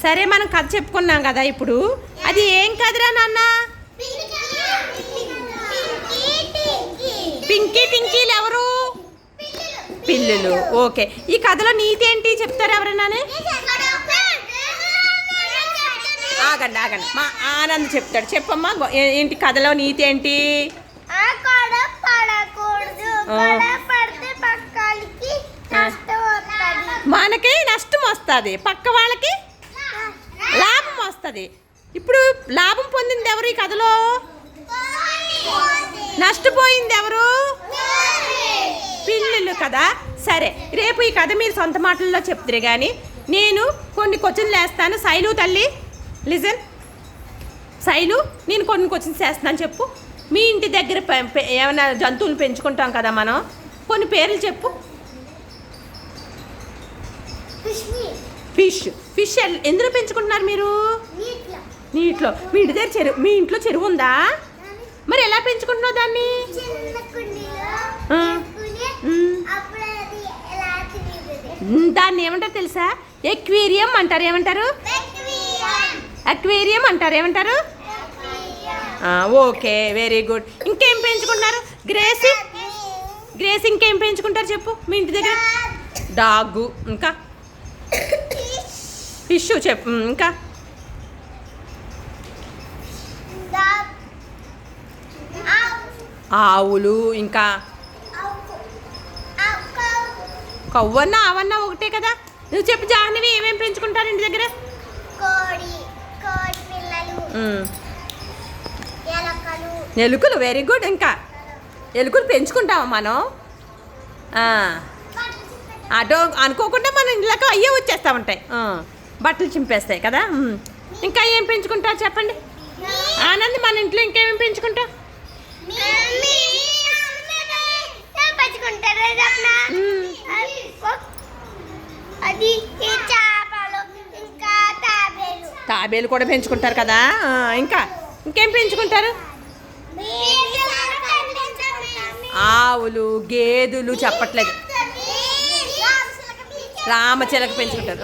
సరే మనం కథ చెప్పుకున్నాం కదా ఇప్పుడు. అది ఏం కథరా నాన్న? పింకీ పింకీలు ఎవరు? పిల్లులు. ఓకే, ఈ కథలో నీతి ఏంటి చెప్తారు ఎవరన్నానే? ఆగండి ఆగండి, మా ఆనంద్ చెప్తాడు. చెప్పమ్మా, ఏంటి కథలో నీతి ఏంటి? మనకి నష్టం వస్తుంది, పక్క వాళ్ళకి లాభం వస్తుంది. ఇప్పుడు లాభం పొందింది ఎవరు ఈ కథలో? నష్టపోయింది ఎవరు? పిల్లులు కదా. సరే, రేపు ఈ కథ మీరు సొంత మాటల్లో చెప్తారు. కానీ నేను కొన్ని క్వశ్చన్లు వేస్తాను. శైలు తల్లి లిజన్. శైలు, నేను కొన్ని క్వశ్చన్స్ వేస్తున్నాను, చెప్పు. మీ ఇంటి దగ్గర ఏమైనా జంతువులు పెంచుకుంటాం కదా మనం, కొన్ని పేర్లు చెప్పు. ఫిష్. ఫిష్ ఎందులో పెంచుకుంటున్నారు మీరు? నీటిలో. మీ ఇంటి దగ్గర చెరువు, మీ ఇంట్లో చెరువు ఉందా? మరి ఎలా పెంచుకుంటున్నావు దాన్ని? దాన్ని ఏమంటారు తెలుసా? ఎక్వేరియం అంటారు. ఏమంటారు? అక్వేరియం అంటారు. ఏమంటారు? Okay, very good. ఇంకేం పెంచుకుంటున్నారు? గ్రేసి. గ్రేసి ఇంకేం పెంచుకుంటారు చెప్పు మీ ఇంటి దగ్గర? డాగు. ఇంకా ఫిష్ చెప్పు. ఇంకా ఆవులు. ఇంకా కవ్వన్నా ఆవన్నా ఒకటే కదా. నువ్వు చెప్పు జాహ్నవి, ఏమేమి పెంచుకుంటారు ఇంటి దగ్గర? ఎలుకలు. Very good. ఇంకా ఎలుకలు పెంచుకుంటామా మనం? అటో అనుకోకుండా మన ఇంట్లోకి అయ్యే వచ్చేస్తూ ఉంటాయి, బట్టలు చింపేస్తాయి కదా. ఇంకా ఏం పెంచుకుంటారు చెప్పండి ఆనంద్? మన ఇంట్లో ఇంకేమేమి పెంచుకుంటావు? తాబేలు కూడా పెంచుకుంటారు కదా. ఇంకా ఇంకేం పెంచుకుంటారు? ఆవులు, గేదెలు చెప్పట్లేదు. రామచిలక పెంచుకుంటారు.